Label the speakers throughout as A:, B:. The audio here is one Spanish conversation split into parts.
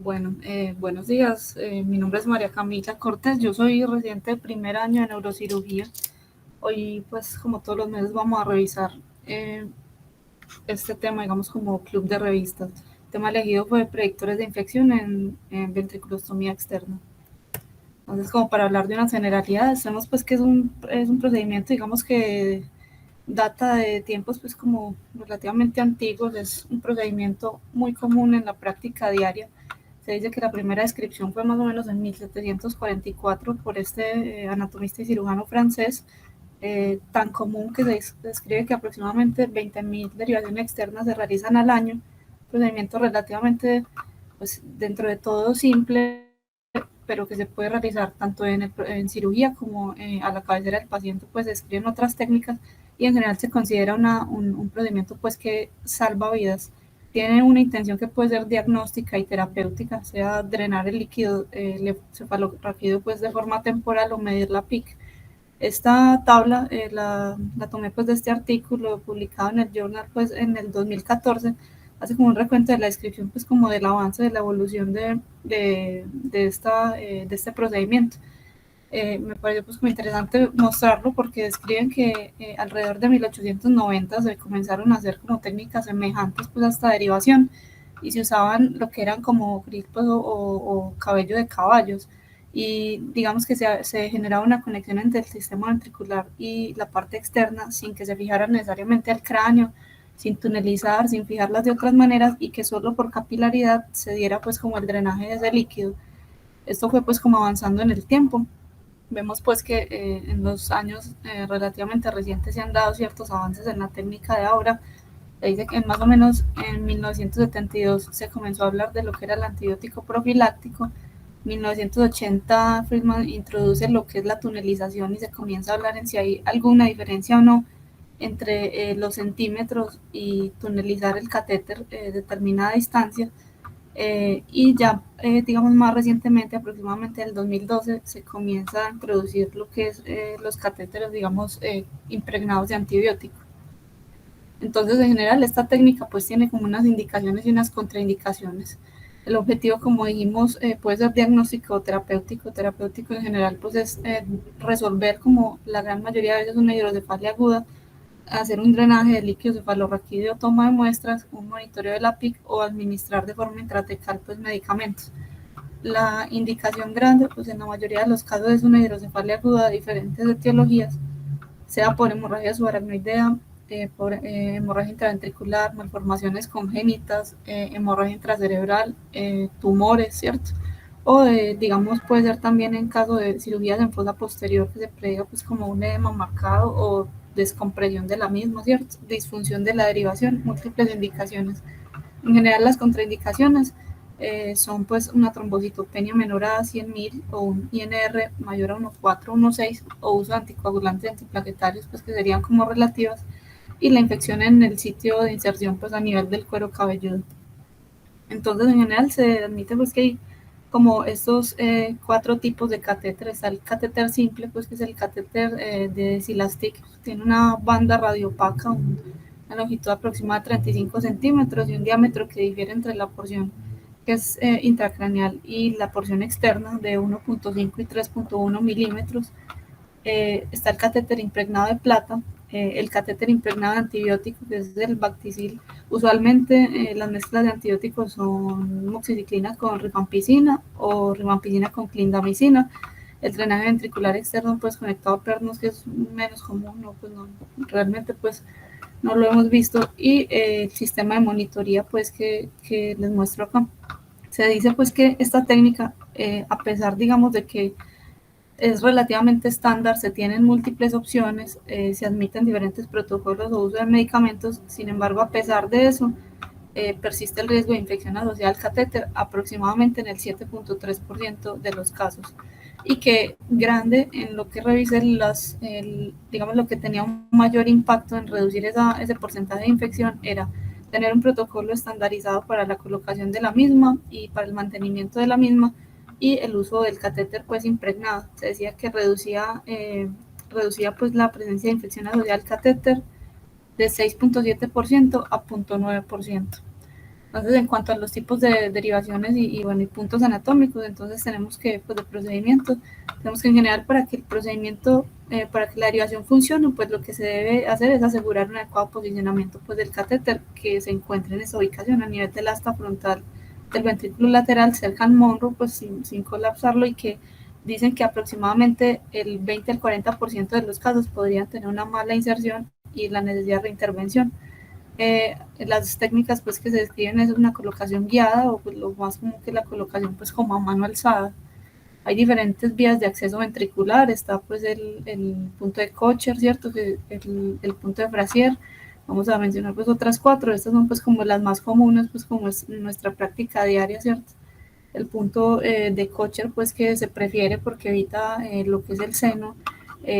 A: Bueno, buenos días. Mi nombre es María Camila Cortés. Yo soy residente de primer año de neurocirugía. Hoy, pues, como todos los meses, vamos a revisar eh, este tema, digamos, como club de revistas. El tema elegido fue predictores de infección en ventriculostomía externa. Entonces, como para hablar de unas generalidades, sabemos pues que es un procedimiento, digamos, que data de tiempos pues como relativamente antiguos. Es un procedimiento muy común en la práctica diaria. Se dice que la primera descripción fue más o menos en 1744 por este anatomista y cirujano francés, tan común que se describe que aproximadamente 20.000 derivaciones externas se realizan al año. Procedimiento relativamente, pues dentro de todo simple, pero que se puede realizar tanto en cirugía como a la cabecera del paciente. Pues se describen otras técnicas y en general se considera un procedimiento pues que salva vidas. Tiene una intención que puede ser diagnóstica y terapéutica, sea drenar el líquido cefalorraquídeo pues de forma temporal o medir la PIC. Esta tabla la tomé pues de este artículo publicado en el Journal pues en el 2014. Hace como un recuento de la descripción pues como del avance de la evolución de este procedimiento. Me pareció pues como interesante mostrarlo porque describen que alrededor de 1890 se comenzaron a hacer como técnicas semejantes pues a esta derivación y se usaban lo que eran como gripos o cabello de caballos, y digamos que se generaba una conexión entre el sistema ventricular y la parte externa sin que se fijara necesariamente al cráneo, sin tunelizar, sin fijarlas de otras maneras, y que solo por capilaridad se diera pues como el drenaje de ese líquido. Esto fue pues como avanzando en el tiempo. Vemos pues que en los años relativamente recientes se han dado ciertos avances en la técnica de ahora. Se dice que más o menos en 1972 se comenzó a hablar de lo que era el antibiótico profiláctico. En 1980 Friedman introduce lo que es la tunelización y se comienza a hablar en si hay alguna diferencia o no entre los centímetros y tunelizar el catéter determinada distancia. Y ya, digamos, más recientemente, aproximadamente en el 2012, se comienza a introducir lo que es los catéteres, digamos, impregnados de antibiótico. Entonces, en general, esta técnica pues tiene como unas indicaciones y unas contraindicaciones. El objetivo, como dijimos, puede ser diagnóstico o terapéutico. Terapéutico en general pues es resolver, como la gran mayoría de veces, una hidrocefalia aguda, hacer un drenaje de líquido cefalorraquídeo, toma de muestras, un monitoreo de la PIC o administrar de forma intratecal pues medicamentos. La indicación grande pues en la mayoría de los casos es una hidrocefalia aguda de diferentes etiologías, sea por hemorragia subaracnoidea, por hemorragia intraventricular, malformaciones congénitas, hemorragia intracerebral, tumores, ¿cierto? O digamos puede ser también en caso de cirugías en fosa posterior que se prediga pues como un edema marcado o descompresión de la misma, ¿cierto? Disfunción de la derivación, múltiples indicaciones. En general las contraindicaciones son pues una trombocitopenia menor a 100.000 o un INR mayor a 1,4 o 1,6 o uso de anticoagulantes antiplaquetarios pues que serían como relativas, y la infección en el sitio de inserción pues a nivel del cuero cabelludo. Entonces en general se admite pues que hay como estos cuatro tipos de catéter. Está el catéter simple pues que es el catéter de Silastic, tiene una banda radiopaca, una longitud aproximada de 35 centímetros y un diámetro que difiere entre la porción que es intracraneal y la porción externa de 1,5 y 3,1 milímetros. Está el catéter impregnado de plata, el catéter impregnado de antibióticos, que es el Bacticil. Usualmente las mezclas de antibióticos son moxiciclina con rifampicina o rifampicina con clindamicina. El drenaje ventricular externo pues conectado a pernos, que es menos común, no, pues no, realmente pues no lo hemos visto. Y el sistema de monitoría pues que les muestro acá. Se dice pues que esta técnica, a pesar digamos de que es relativamente estándar, se tienen múltiples opciones, se admiten diferentes protocolos o uso de medicamentos. Sin embargo, a pesar de eso, persiste el riesgo de infección asociada al catéter aproximadamente en el 7,3% de los casos, y que grande en lo que revisé digamos lo que tenía un mayor impacto en reducir ese porcentaje de infección era tener un protocolo estandarizado para la colocación de la misma y para el mantenimiento de la misma, y el uso del catéter pues impregnado. Se decía que reducía pues la presencia de infección asociada al catéter de 6,7% a 0,9%. Entonces, en cuanto a los tipos de derivaciones y puntos anatómicos, entonces tenemos que, pues, de procedimiento, tenemos que en general para que el procedimiento, para que la derivación funcione, pues lo que se debe hacer es asegurar un adecuado posicionamiento, pues, del catéter que se encuentre en esa ubicación a nivel del asta frontal del ventrículo lateral cerca al monro, pues sin colapsarlo, y que dicen que aproximadamente el 20 al 40% de los casos podrían tener una mala inserción y la necesidad de reintervención. Las técnicas pues que se describen es una colocación guiada o pues lo más común que la colocación pues como a mano alzada. Hay diferentes vías de acceso ventricular, está pues el punto de Kocher, ¿cierto? El punto de Frazier, vamos a mencionar pues otras 4, estas son pues como las más comunes pues como es nuestra práctica diaria, ¿cierto? El punto de Kocher pues que se prefiere porque evita lo que es el seno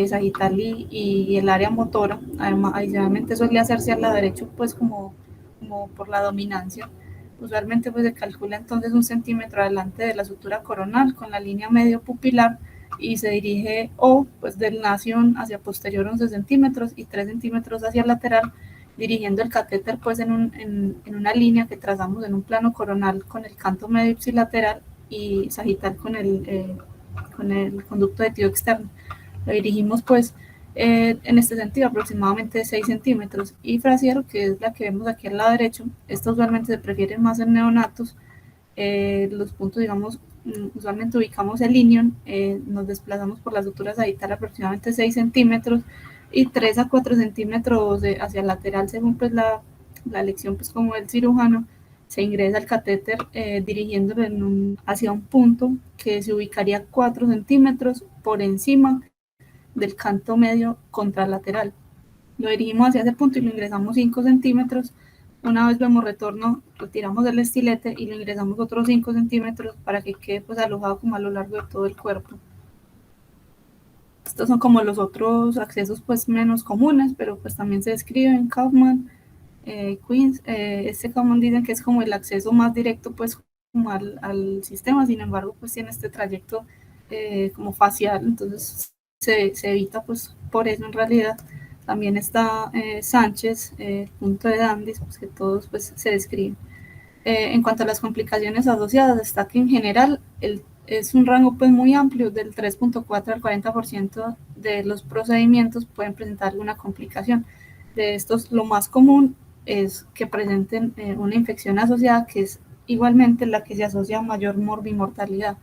A: sagital y el área motora. Además, adicionalmente suele hacerse al lado derecho pues como por la dominancia. Usualmente pues se calcula entonces 1 centímetro adelante de la sutura coronal con la línea medio pupilar y se dirige o pues del nación hacia posterior 11 centímetros y 3 centímetros hacia lateral, dirigiendo el catéter pues en una línea que trazamos en un plano coronal con el canto medio ipsilateral y sagital con el conducto de tío externo. Lo dirigimos pues en este sentido aproximadamente 6 centímetros, y Frazier, que es la que vemos aquí al lado derecho, esta usualmente se prefiere más en neonatos. Los puntos, digamos, usualmente ubicamos el ilion, nos desplazamos por la sutura sagital aproximadamente 6 centímetros y 3 a 4 centímetros hacia el lateral según pues la elección pues como el cirujano. Se ingresa el catéter dirigiéndolo hacia un punto que se ubicaría 4 centímetros por encima del canto medio contralateral. Lo dirigimos hacia ese punto y lo ingresamos 5 centímetros. Una vez vemos retorno, retiramos el estilete y lo ingresamos otros 5 centímetros para que quede pues alojado como a lo largo de todo el cuerpo. Estos son como los otros accesos pues menos comunes, pero pues también se describen Kaufman, Queens. Este Kaufman dicen que es como el acceso más directo pues como al sistema, sin embargo pues tiene este trayecto como facial, entonces se evita pues por eso en realidad. También está Sánchez, punto de Dandis, pues que todos pues se describen. En cuanto a las complicaciones asociadas, está que en general es un rango pues muy amplio, del 3.4 al 40% de los procedimientos pueden presentar alguna complicación. De estos, lo más común es que presenten una infección asociada, que es igualmente la que se asocia a mayor morbimortalidad.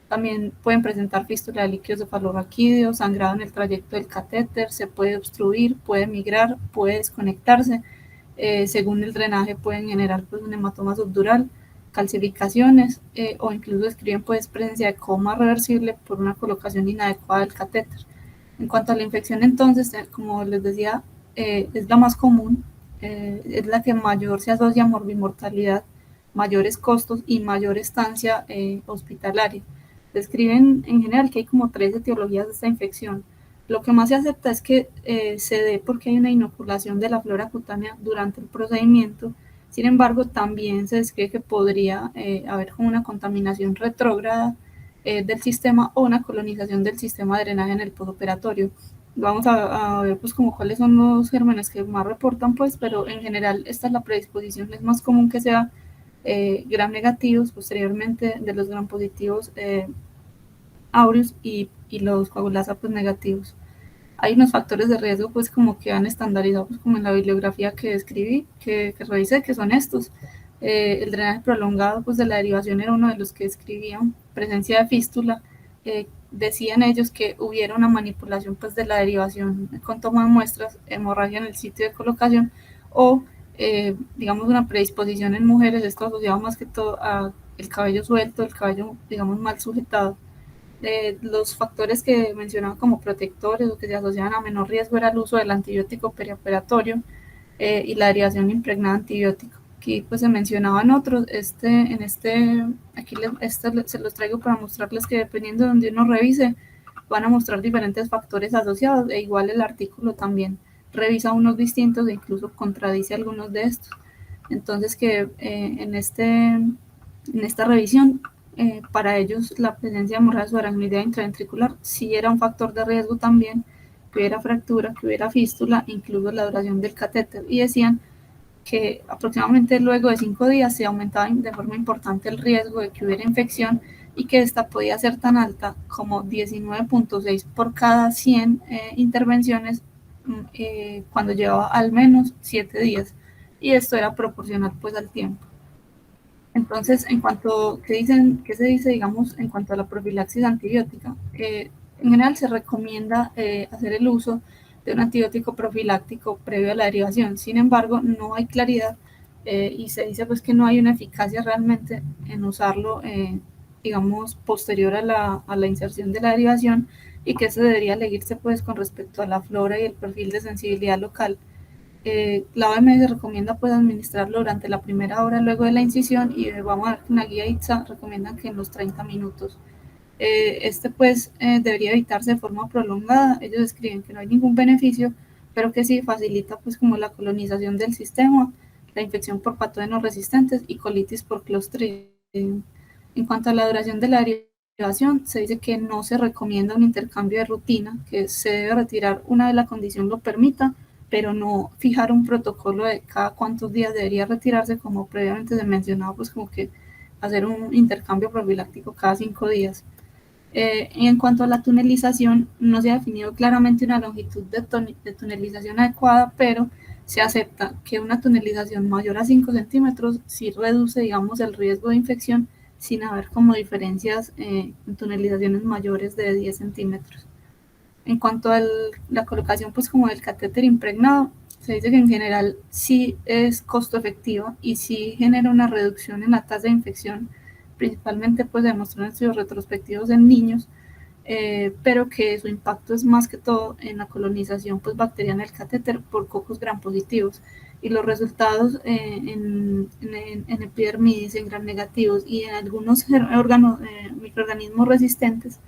A: También pueden presentar fístula de líquidos cefalorraquídeos, sangrado en el trayecto del catéter, se puede obstruir, puede migrar, puede desconectarse. Según el drenaje pueden generar pues, un hematoma subdural, calcificaciones o incluso describen pues, presencia de coma reversible por una colocación inadecuada del catéter. En cuanto a la infección, entonces, como les decía, es la más común, es la que mayor se asocia a morbimortalidad, mayores costos y mayor estancia hospitalaria. Describen en general que hay como 3 etiologías de esta infección. Lo que más se acepta es que se dé porque hay una inoculación de la flora cutánea durante el procedimiento. Sin embargo, también se describe que podría haber como una contaminación retrógrada del sistema o una colonización del sistema de drenaje en el postoperatorio. Vamos a ver pues como cuáles son los gérmenes que más reportan pues, pero en general esta es la predisposición, es más común que sea gram negativos, posteriormente de los gram positivos aureus y los coagulasa pues negativos. Hay unos factores de riesgo pues como que han estandarizado pues como en la bibliografía que escribí, que revisé, que son estos. El drenaje prolongado pues de la derivación era uno de los que escribían, presencia de fístula, decían ellos que hubiera una manipulación pues de la derivación con toma de muestras, hemorragia en el sitio de colocación o digamos una predisposición en mujeres, esto asociado más que todo a el cabello suelto, el cabello digamos mal sujetado. Los factores que mencionaban como protectores o que se asociaban a menor riesgo era el uso del antibiótico perioperatorio y la derivación impregnada de antibiótico. Aquí pues se mencionaban otros, aquí se los traigo para mostrarles que dependiendo de donde uno revise, van a mostrar diferentes factores asociados, e igual el artículo también revisa unos distintos e incluso contradice algunos de estos. Entonces que en esta revisión para ellos la presencia de hemorragia subaracnoidea intraventricular sí era un factor de riesgo también, que hubiera fractura, que hubiera fístula, incluso la duración del catéter, y decían que aproximadamente luego de 5 días se aumentaba de forma importante el riesgo de que hubiera infección y que esta podía ser tan alta como 19.6 por cada 100 intervenciones cuando llevaba al menos 7 días, y esto era proporcional pues al tiempo. Entonces, en cuanto, ¿qué se dice, digamos, en cuanto a la profilaxis antibiótica? En general se recomienda hacer el uso de un antibiótico profiláctico previo a la derivación. Sin embargo, no hay claridad y se dice pues que no hay una eficacia realmente en usarlo, digamos, posterior a la inserción de la derivación, y que eso debería elegirse pues con respecto a la flora y el perfil de sensibilidad local. La OMS recomienda pues administrarlo durante la primera hora luego de la incisión, y vamos a ver que en la guía ITSA recomiendan que en los 30 minutos. Este pues debería evitarse de forma prolongada. Ellos escriben que no hay ningún beneficio, pero que sí facilita pues como la colonización del sistema, la infección por patógenos resistentes y colitis por Clostridium. En cuanto a la duración de la derivación, se dice que no se recomienda un intercambio de rutina, que se debe retirar una vez la condición lo permita, pero no fijar un protocolo de cada cuántos días debería retirarse, como previamente se mencionaba, pues como que hacer un intercambio profiláctico cada 5 días. Y en cuanto a la tunelización, no se ha definido claramente una longitud de tunelización adecuada, pero se acepta que una tunelización mayor a 5 centímetros sí reduce, digamos, el riesgo de infección, sin haber como diferencias en tunelizaciones mayores de 10 centímetros. En cuanto a la colocación pues como del catéter impregnado, se dice que en general sí es costo efectivo y sí genera una reducción en la tasa de infección, principalmente pues demostró en estudios retrospectivos en niños, pero que su impacto es más que todo en la colonización pues bacteriana del catéter por cocos gram positivos, y los resultados en epidermidis, en gram negativos y en algunos microorganismos resistentes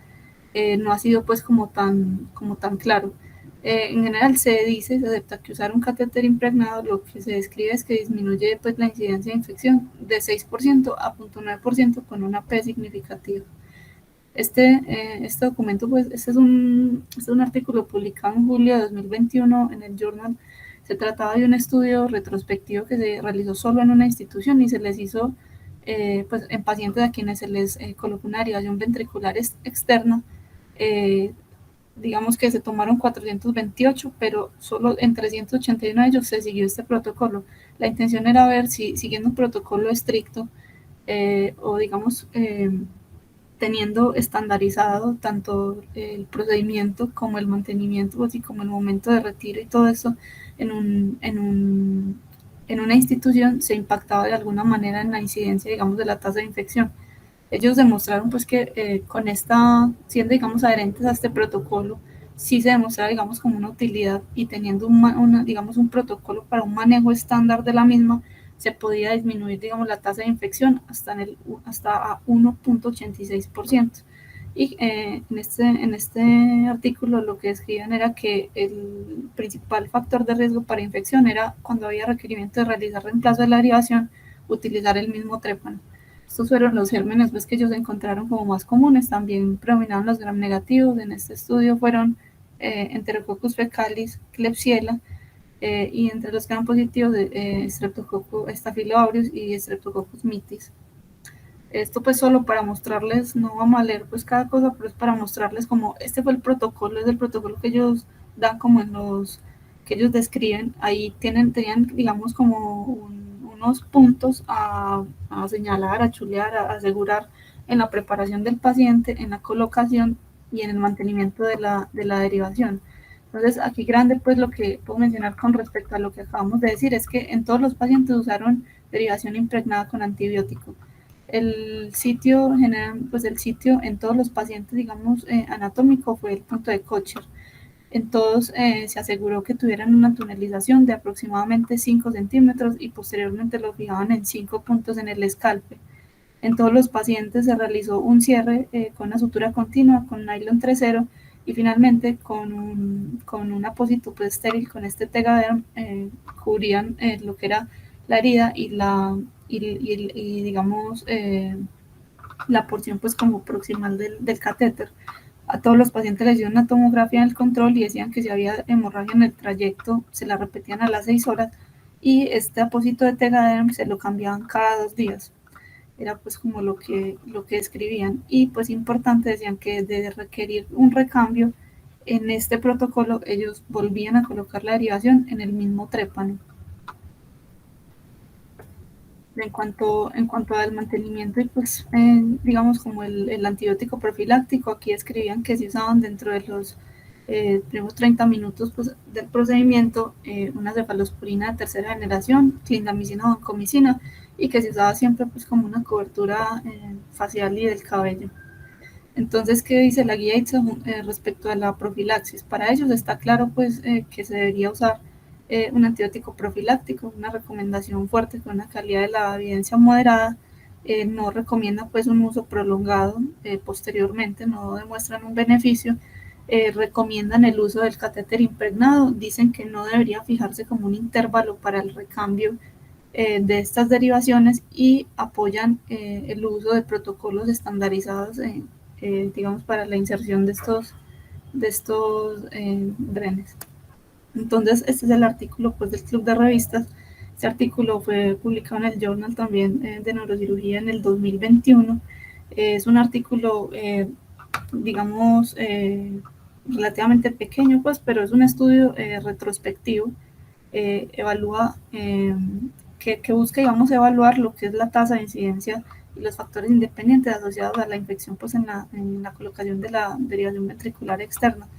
A: no ha sido pues como tan claro. En general se acepta que usar un catéter impregnado lo que se describe es que disminuye pues la incidencia de infección de 6% a 0.9% con una P significativa. Este documento, pues, este es un artículo publicado en julio de 2021 en el Journal. Se trataba de un estudio retrospectivo que se realizó solo en una institución y se les hizo pues, en pacientes a quienes se les colocó una derivación ventricular externa. eh, digamos que se tomaron 428, pero solo en 381 de ellos se siguió este protocolo. La intención era ver si siguiendo un protocolo estricto o digamos teniendo estandarizado tanto el procedimiento como el mantenimiento, así como el momento de retiro y todo eso en una institución, se impactaba de alguna manera en la incidencia, digamos, de la tasa de infección. Ellos demostraron pues que con esta, siendo digamos adherentes a este protocolo, sí se demostraba digamos como una utilidad, y teniendo digamos un protocolo para un manejo estándar de la misma, se podía disminuir digamos la tasa de infección hasta a 1.86%. Y en este artículo lo que describían era que el principal factor de riesgo para infección era cuando había requerimiento de realizar reemplazo de la derivación, utilizar el mismo trépano. Estos fueron los gérmenes pues, que ellos encontraron como más comunes. También predominaban los gram negativos. En este estudio fueron Enterococcus fecalis, Klebsiella, y entre los gram positivos Streptococcus staphyloaureus y Streptococcus mitis. Esto pues solo para mostrarles, no vamos a leer pues cada cosa, pero es para mostrarles como este fue el protocolo, es el protocolo que ellos dan como en los que ellos describen. Ahí tenían digamos como unos puntos a señalar, a chulear, a asegurar en la preparación del paciente, en la colocación y en el mantenimiento de la derivación. Entonces aquí grande pues lo que puedo mencionar con respecto a lo que acabamos de decir es que en todos los pacientes usaron derivación impregnada con antibiótico. El sitio general, pues el sitio en todos los pacientes, digamos, anatómico fue el punto de Kocher. En todos se aseguró que tuvieran una tunelización de aproximadamente 5 centímetros y posteriormente lo fijaban en 5 puntos en el escalpe. En todos los pacientes se realizó un cierre con una sutura continua, con nylon 3.0 y finalmente con un apósito pues, estéril, con este Tegaderm, cubrían lo que era la herida y digamos la porción pues como proximal del catéter. A todos los pacientes les dio una tomografía en el control y decían que si había hemorragia en el trayecto se la repetían a las 6 horas, y este apósito de Tegaderm se lo cambiaban cada 2 días. Era pues como lo que escribían. Y pues importante, decían que de requerir un recambio, en este protocolo ellos volvían a colocar la derivación en el mismo trépano. En cuanto al mantenimiento y pues digamos como el antibiótico profiláctico, aquí escribían que se usaban dentro de los primeros 30 minutos pues, del procedimiento una cefalosporina de tercera generación, clindamicina o vancomicina, y que se usaba siempre pues como una cobertura facial y del cabello. Entonces, ¿qué dice la guía ITSA respecto a la profilaxis? Para ellos está claro pues que se debería usar un antibiótico profiláctico, una recomendación fuerte con una calidad de la evidencia moderada. No recomienda pues un uso prolongado posteriormente, no demuestran un beneficio. Recomiendan el uso del catéter impregnado, dicen que no debería fijarse como un intervalo para el recambio de estas derivaciones, y apoyan el uso de protocolos estandarizados digamos para la inserción de estos drenes. Entonces, este es el artículo pues, del Club de Revistas. Este artículo fue publicado en el Journal también de Neurocirugía en el 2021. Es un artículo, digamos, relativamente pequeño, pues, pero es un estudio retrospectivo. Evalúa, que busca, digamos, evaluar lo que es la tasa de incidencia y los factores independientes asociados a la infección pues, en la colocación de la derivación ventricular externa.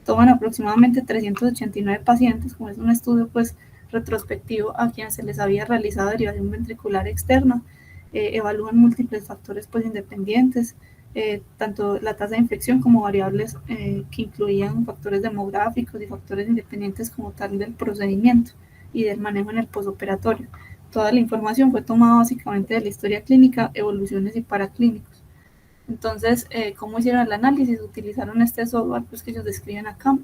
A: Toman aproximadamente 389 pacientes, como es un estudio pues retrospectivo a quienes se les había realizado derivación ventricular externa, evalúan múltiples factores pues independientes, tanto la tasa de infección como variables que incluían factores demográficos y factores independientes como tal del procedimiento y del manejo en el posoperatorio. Toda la información fue tomada básicamente de la historia clínica, evoluciones y paraclínicos. Entonces, ¿cómo hicieron el análisis? Utilizaron este software pues, que ellos describen acá.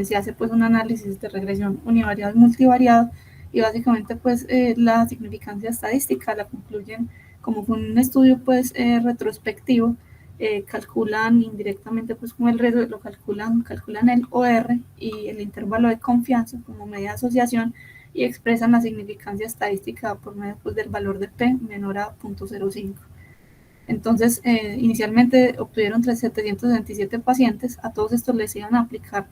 A: Se hace pues un análisis de regresión univariada y multivariada, y básicamente pues la significancia estadística la concluyen como fue un estudio pues retrospectivo. Calculan indirectamente pues como el riesgo, lo calculan el OR y el intervalo de confianza como media de asociación, y expresan la significancia estadística por medio pues, del valor de P menor a 0.05. Entonces, inicialmente obtuvieron 727 pacientes. A todos estos les iban a aplicar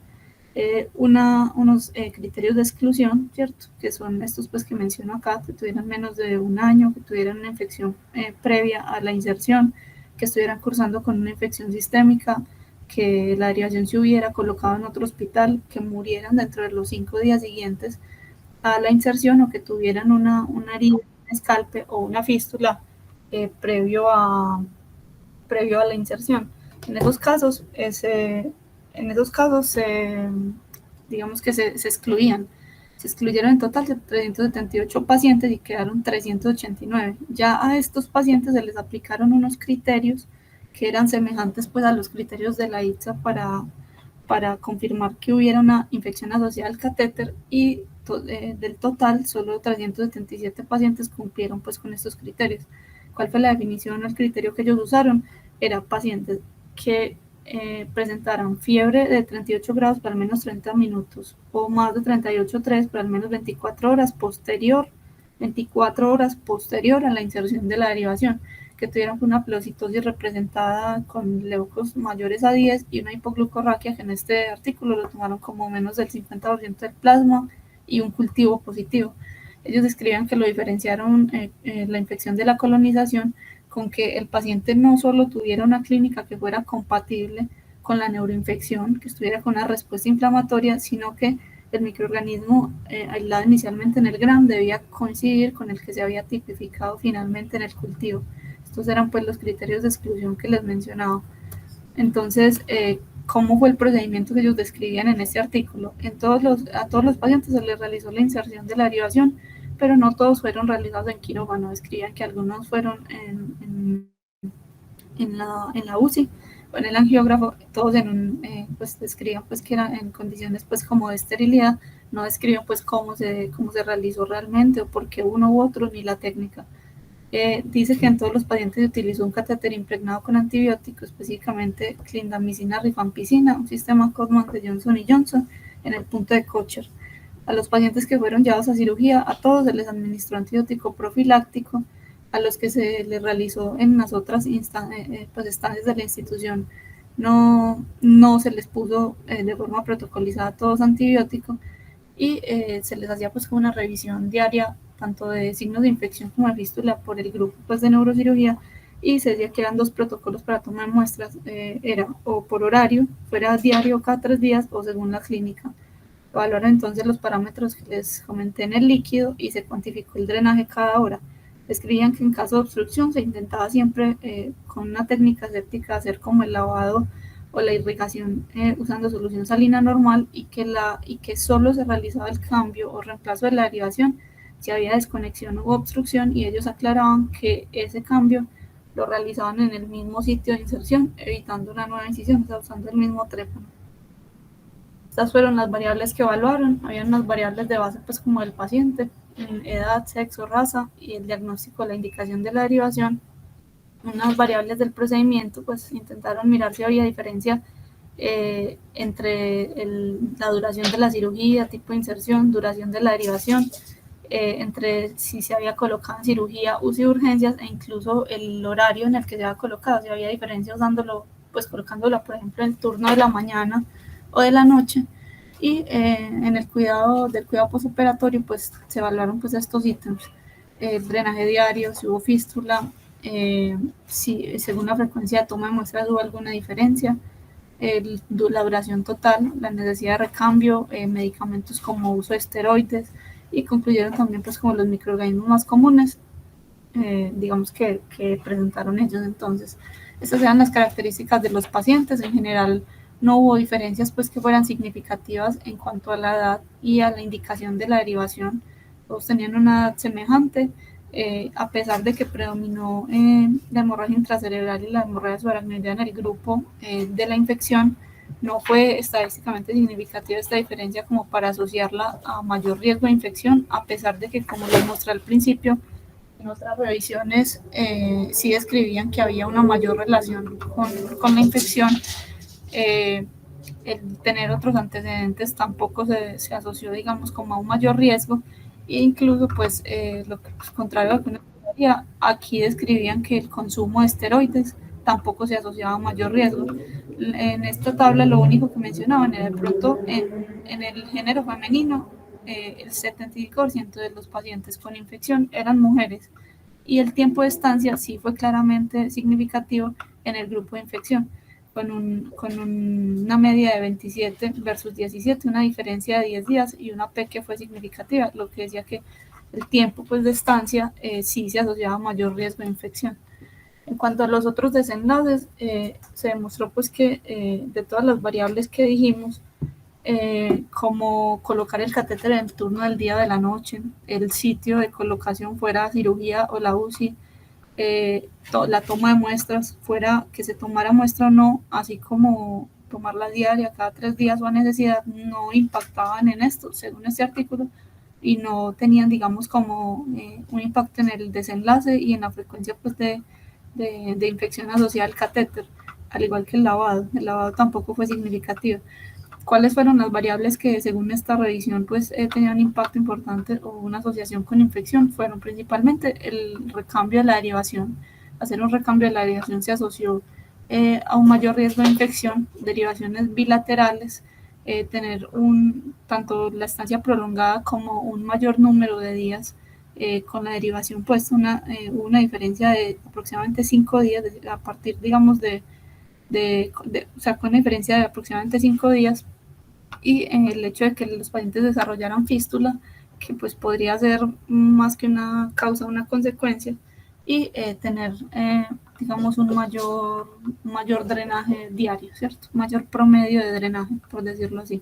A: unos criterios de exclusión, ¿cierto? Que son estos pues, que menciono acá, que tuvieran menos de un año, que tuvieran una infección previa a la inserción, que estuvieran cursando con una infección sistémica, que la derivación se hubiera colocado en otro hospital, que murieran dentro de los 5 días siguientes a la inserción, o que tuvieran una herida, un escalpe o una fístula previo a la inserción. En esos casos, digamos que se excluían. Se excluyeron en total de 378 pacientes y quedaron 389. Ya a estos pacientes se les aplicaron unos criterios que eran semejantes pues, a los criterios de la ITSA para confirmar que hubiera una infección asociada al catéter, y del total solo 377 pacientes cumplieron pues, con estos criterios. ¿Cuál fue la definición o el criterio que ellos usaron? Era pacientes que presentaran fiebre de 38 grados por al menos 30 minutos o más de 38,3 por al menos 24 horas posterior a la inserción de la derivación, que tuvieran una pleocitosis representada con leucos mayores a 10 y una hipoglucorraquia, que en este artículo lo tomaron como menos del 50% del plasma, y un cultivo positivo. Ellos describían que lo diferenciaron la infección de la colonización con que el paciente no solo tuviera una clínica que fuera compatible con la neuroinfección, que estuviera con una respuesta inflamatoria, sino que el microorganismo aislado inicialmente en el GRAM debía coincidir con el que se había tipificado finalmente en el cultivo. Estos eran pues los criterios de exclusión que les mencionaba. Entonces, ¿cómo fue el procedimiento que ellos describían en este artículo? A todos los pacientes se les realizó la inserción de la derivación, pero no todos fueron realizados en quirófano. Describían que algunos fueron en la UCI o en el angiógrafo, todos pues describían pues que eran en condiciones pues como de esterilidad, no describían pues cómo se realizó realmente o por qué uno u otro ni la técnica. Dice que en todos los pacientes se utilizó un catéter impregnado con antibióticos, específicamente clindamicina, rifampicina, un sistema Codman de Johnson & Johnson en el punto de Kocher. A los pacientes que fueron llevados a cirugía, a todos se les administró antibiótico profiláctico. A los que se les realizó en las otras pues, estancias de la institución no se les puso de forma protocolizada todos antibióticos, y se les hacía pues como una revisión diaria tanto de signos de infección como de fístula por el grupo pues de neurocirugía, y se decía que eran 2 protocolos para tomar muestras, era o por horario, fuera diario cada 3 días, o según la clínica. Evaluaron entonces los parámetros que les comenté en el líquido y se cuantificó el drenaje cada hora. Describían que en caso de obstrucción se intentaba siempre con una técnica séptica hacer como el lavado o la irrigación usando solución salina normal, y que solo se realizaba el cambio o reemplazo de la derivación si había desconexión u obstrucción, y ellos aclaraban que ese cambio lo realizaban en el mismo sitio de inserción, evitando una nueva incisión, o sea, usando el mismo trépano. Estas fueron las variables que evaluaron. Había unas variables de base pues como del paciente, edad, sexo, raza, y el diagnóstico, la indicación de la derivación. Unas variables del procedimiento, pues intentaron mirar si había diferencia entre la duración de la cirugía, tipo de inserción, duración de la derivación, entre si se había colocado en cirugía, UCI de urgencias, e incluso el horario en el que se había colocado, si había diferencia usándolo, pues colocándolo, por ejemplo, en el turno de la mañana o de la noche. Y en el cuidado postoperatorio, pues se evaluaron pues estos ítems: drenaje diario, si hubo fístula, si según la frecuencia de toma de muestras hubo alguna diferencia, la duración total, la necesidad de recambio, medicamentos como uso de esteroides, y concluyeron también pues como los microorganismos más comunes, digamos que presentaron ellos. Entonces, estas eran las características de los pacientes. En general no hubo diferencias pues que fueran significativas en cuanto a la edad y a la indicación de la derivación. Todos tenían una edad semejante, a pesar de que predominó la hemorragia intracerebral y la hemorragia subaracnoidea en el grupo de la infección. No fue estadísticamente significativa esta diferencia como para asociarla a mayor riesgo de infección, a pesar de que, como les mostré al principio, en otras revisiones sí describían que había una mayor relación con la infección. El tener otros antecedentes tampoco se asoció, digamos, como a un mayor riesgo, e incluso pues lo que pues, contrario a lo que uno pensaría, aquí describían que el consumo de esteroides tampoco se asociaba a mayor riesgo. En esta tabla lo único que mencionaban era de pronto en el género femenino, el 75% de los pacientes con infección eran mujeres, y el tiempo de estancia sí fue claramente significativo en el grupo de infección, con una media de 27 versus 17, una diferencia de 10 días y una P que fue significativa, lo que decía que el tiempo pues, de estancia sí se asociaba a mayor riesgo de infección. En cuanto a los otros desenlaces, se demostró pues que de todas las variables que dijimos, como colocar el catéter en el turno del día o de la noche, el sitio de colocación fuera cirugía o la UCI, la toma de muestras, fuera que se tomara muestra o no, así como tomarla diaria cada 3 días o a necesidad, no impactaban en esto, según este artículo, y no tenían, digamos, como un impacto en el desenlace y en la frecuencia pues, de infección asociada al catéter, al igual que el lavado tampoco fue significativo. ¿Cuáles fueron las variables que según esta revisión pues tenían impacto importante o una asociación con infección? Fueron principalmente el recambio de la derivación. Hacer un recambio de la derivación se asoció a un mayor riesgo de infección, derivaciones bilaterales, tener tanto la estancia prolongada como un mayor número de días con la derivación puesta, una diferencia de aproximadamente 5 días, a partir, digamos, o sea, con una diferencia de aproximadamente 5 días, y el hecho de que los pacientes desarrollaran fístula, que pues podría ser más que una causa, una consecuencia, y tener, digamos, un mayor drenaje diario, ¿cierto? Mayor promedio de drenaje, por decirlo así.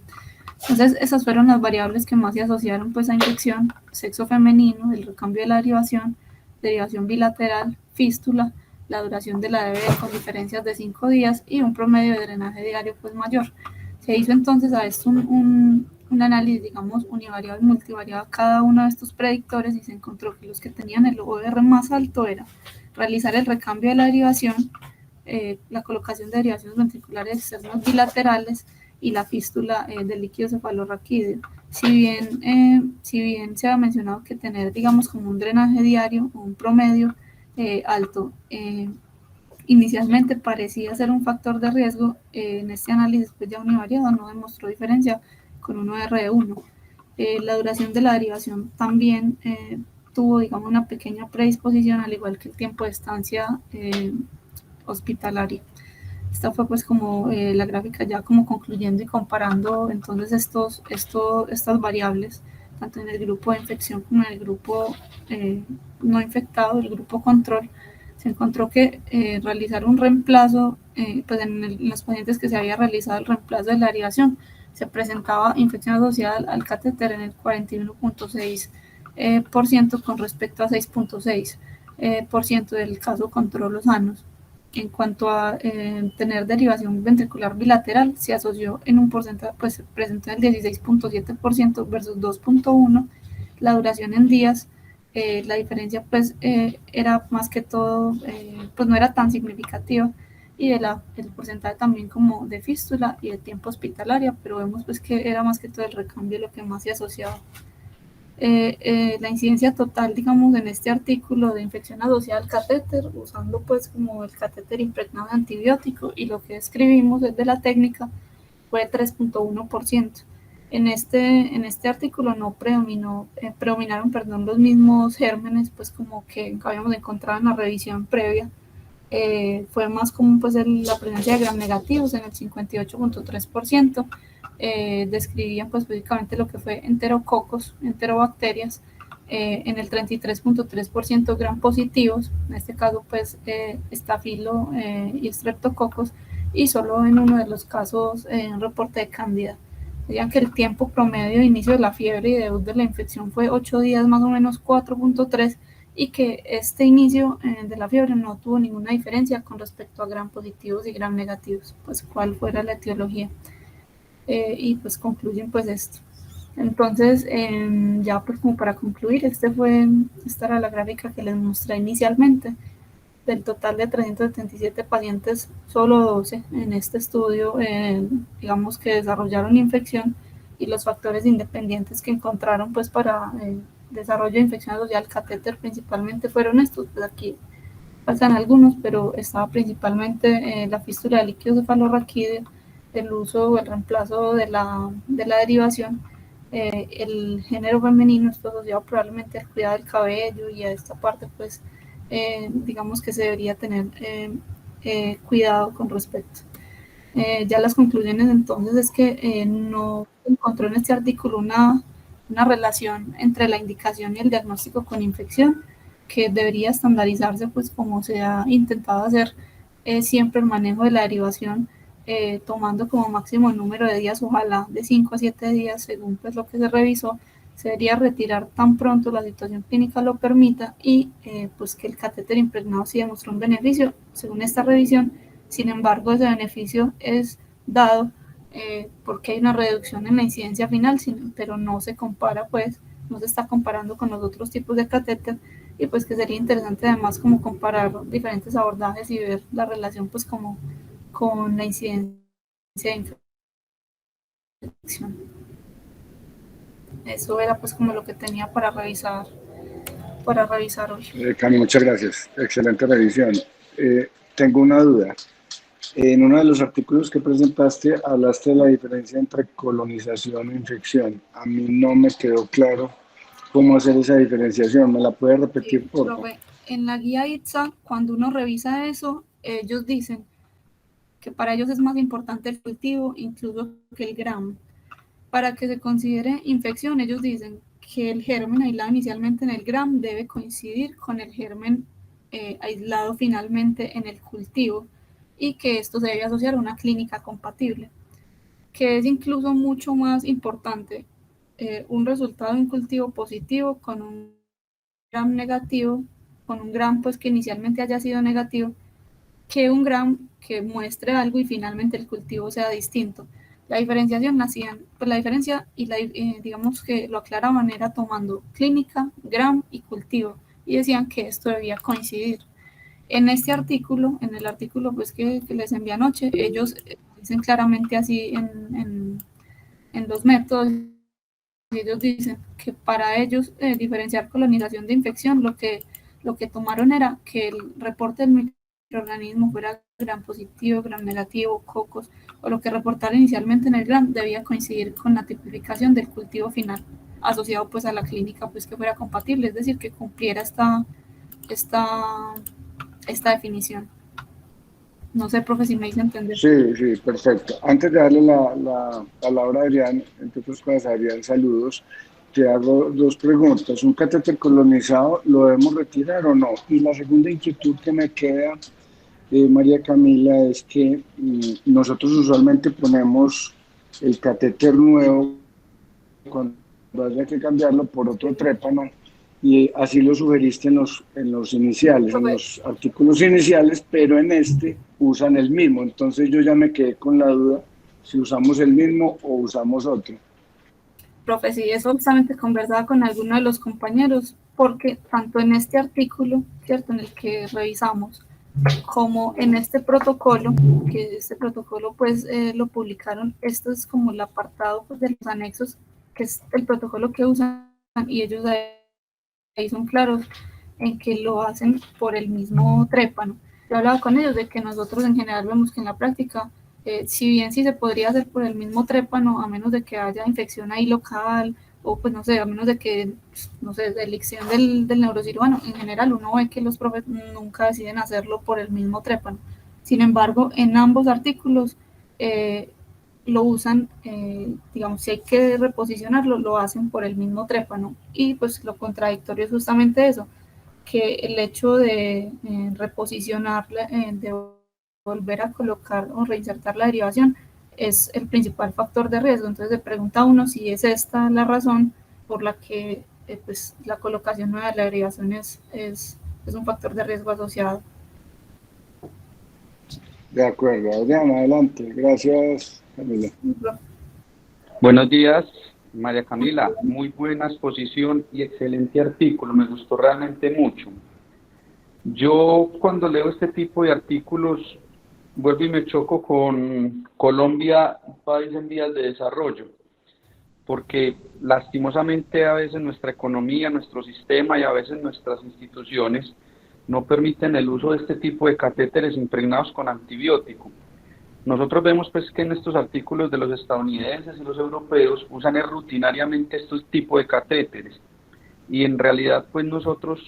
A: Entonces, esas fueron las variables que más se asociaron pues a infección: sexo femenino, el recambio de la derivación bilateral, fístula, la duración de la DB con diferencias de 5 días y un promedio de drenaje diario pues mayor. Se hizo entonces a esto un análisis, digamos, univariado y multivariado a cada uno de estos predictores, y se encontró que los que tenían el OR más alto era realizar el recambio de la derivación, la colocación de derivaciones ventriculares externas bilaterales y la fístula del líquido cefalorraquídeo. si bien se ha mencionado que tener, digamos, como un drenaje diario o un promedio alto, inicialmente parecía ser un factor de riesgo, en este análisis pues ya univariado no demostró diferencia con un R1. La duración de la derivación también tuvo, digamos, una pequeña predisposición, al igual que el tiempo de estancia hospitalaria. Esta fue pues como la gráfica ya como concluyendo y comparando entonces estas variables, tanto en el grupo de infección como en el grupo no infectado, el grupo control. Se encontró que realizar un reemplazo, pues en los pacientes que se había realizado el reemplazo de la derivación, se presentaba infección asociada al catéter en el 41.6% con respecto a 6.6% del caso control los sanos. En cuanto a tener derivación ventricular bilateral, se asoció en un porcentaje, pues se presentó el 16.7% versus 2.1%. La duración en días, la diferencia pues era más que todo, pues no era tan significativa, y el porcentaje también como de fístula y de tiempo hospitalaria, pero vemos pues que era más que todo el recambio lo que más se asociaba. La incidencia total, digamos, en este artículo de infección asociada al catéter, usando pues como el catéter impregnado de antibiótico y lo que escribimos desde la técnica, fue 3.1%. En este artículo no predominaron los mismos gérmenes, pues como que habíamos encontrado en la revisión previa. Fue más común pues la presencia de gram negativos en el 58.3%. Describían pues básicamente lo que fue enterococos, enterobacterias, en el 33.3% gram positivos, en este caso pues estafilo y streptococos, y solo en uno de los casos un reporte de cándida. Decían que el tiempo promedio de inicio de la fiebre y debut de la infección fue 8 días, más o menos 4.3, y que este inicio de la fiebre no tuvo ninguna diferencia con respecto a gram positivos y gram negativos, pues cuál fuera la etiología. Y pues concluyen pues esto. Entonces, ya pues como para concluir, esta era la gráfica que les mostré inicialmente. Del total de 377 pacientes, solo 12 en este estudio, digamos que desarrollaron infección, y los factores independientes que encontraron pues para desarrollo de infección asociada al catéter principalmente fueron estos. Pues aquí faltan algunos, pero estaba principalmente la fístula de líquido cefalorraquídeo, el uso o el reemplazo de la derivación, el género femenino, esto asociado probablemente al cuidado del cabello y a esta parte, pues digamos que se debería tener cuidado con respecto. Ya las conclusiones entonces es que no encontró en este artículo una relación entre la indicación y el diagnóstico con infección, que debería estandarizarse pues como se ha intentado hacer siempre el manejo de la derivación, tomando como máximo el número de días, ojalá de 5 a 7 días según pues lo que se revisó. Se debería retirar tan pronto la situación clínica lo permita, y pues que el catéter impregnado sí demostró un beneficio según esta revisión. Sin embargo, ese beneficio es dado porque hay una reducción en la incidencia final, pero no se compara, pues, no se está comparando con los otros tipos de catéter, y pues que sería interesante además como comparar diferentes abordajes y ver la relación pues como con la incidencia de infección. Eso era pues como lo que tenía para revisar hoy.
B: Cami, muchas gracias. Excelente revisión. Tengo una duda. En uno de los artículos que presentaste, hablaste de la diferencia entre colonización e infección. A mí no me quedó claro cómo hacer esa diferenciación. ¿Me la puedes repetir, por favor?
A: En la guía ITSA, cuando uno revisa eso, ellos dicen que para ellos es más importante el cultivo incluso que el gram. Para que se considere infección, ellos dicen que el germen aislado inicialmente en el gram debe coincidir con el germen aislado finalmente en el cultivo, y que esto se debe asociar a una clínica compatible, que es incluso mucho más importante un resultado de un cultivo positivo con un gram negativo, con un gram pues que inicialmente haya sido negativo, que un gram que muestre algo y finalmente el cultivo sea distinto. La diferenciación nacía, pues la diferencia y digamos que lo aclaraban era tomando clínica, gram y cultivo, y decían que esto debía coincidir. En este artículo, en el artículo pues que les envié anoche, ellos dicen claramente así en los métodos, ellos dicen que para ellos diferenciar colonización de infección, lo que tomaron era que el reporte del microorganismo fuera gram positivo, gram negativo, cocos, o lo que reportara inicialmente en el gram debía coincidir con la tipificación del cultivo final, asociado pues a la clínica, pues que fuera compatible, es decir, que cumpliera esta, esta definición. No sé, profe, si me hice entender.
B: Sí, sí, perfecto. Antes de darle la palabra a Adrián, entre otras cosas, Adrián, saludos, te hago dos preguntas. ¿Un catéter colonizado lo debemos retirar o no? Y la segunda inquietud que me queda, María Camila, es que nosotros usualmente ponemos el catéter nuevo cuando haya que cambiarlo por otro trépano, y así lo sugeriste en los iniciales, en los artículos iniciales, pero en este usan el mismo. Entonces yo ya me quedé con la duda si usamos el mismo o usamos otro.
A: Profe, sí, eso justamente conversaba con alguno de los compañeros, porque tanto en este artículo, ¿cierto?, en el que revisamos, como en este protocolo, que este protocolo pues lo publicaron, esto es como el apartado pues, de los anexos, que es el protocolo que usan, y ellos ahí son claros en que lo hacen por el mismo trépano. Yo he hablado con ellos de que nosotros en general vemos que en la práctica, si bien sí se podría hacer por el mismo trépano, a menos de que haya infección ahí local, o pues no sé, a menos de que, no sé, de elección del neurocirujano, en general uno ve que los profes nunca deciden hacerlo por el mismo trépano. Sin embargo, en ambos artículos lo usan, digamos, si hay que reposicionarlo, lo hacen por el mismo trépano. Y pues lo contradictorio es justamente eso, que el hecho de reposicionarla, de volver a colocar o reinsertar la derivación, es el principal factor de riesgo. Entonces se pregunta uno si es esta la razón por la que pues, la colocación nueva de la derivación es un factor de riesgo asociado.
B: De acuerdo, Adrián, adelante. Gracias, Camila.
C: Buenos días, María Camila. Muy buena exposición y excelente artículo. Me gustó realmente mucho. Yo cuando leo este tipo de artículos vuelvo y me choco con Colombia, un país en vías de desarrollo, porque lastimosamente a veces nuestra economía, nuestro sistema y a veces nuestras instituciones no permiten el uso de este tipo de catéteres impregnados con antibiótico. Nosotros vemos pues que en estos artículos de los estadounidenses y los europeos usan rutinariamente estos tipos de catéteres, y en realidad pues nosotros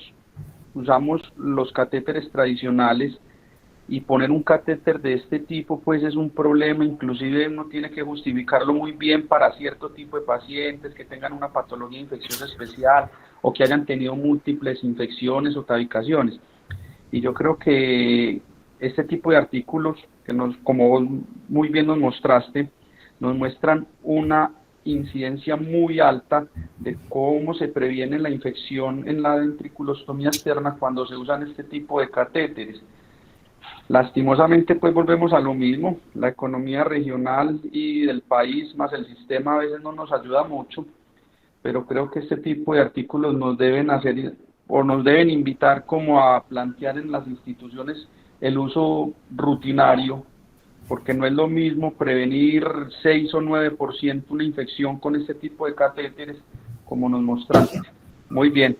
C: usamos los catéteres tradicionales, y poner un catéter de este tipo pues es un problema. Inclusive uno tiene que justificarlo muy bien para cierto tipo de pacientes que tengan una patología infecciosa especial o que hayan tenido múltiples infecciones o tabicaciones. Y yo creo que este tipo de artículos, que como vos muy bien nos mostraste, nos muestran una incidencia muy alta de cómo se previene la infección en la ventriculostomía externa cuando se usan este tipo de catéteres. Lastimosamente pues volvemos a lo mismo, la economía regional y del país más el sistema a veces no nos ayuda mucho, pero creo que este tipo de artículos nos deben hacer o nos deben invitar como a plantear en las instituciones el uso rutinario, porque no es lo mismo prevenir 6 o 9% una infección con este tipo de catéteres como nos mostraste. Muy bien,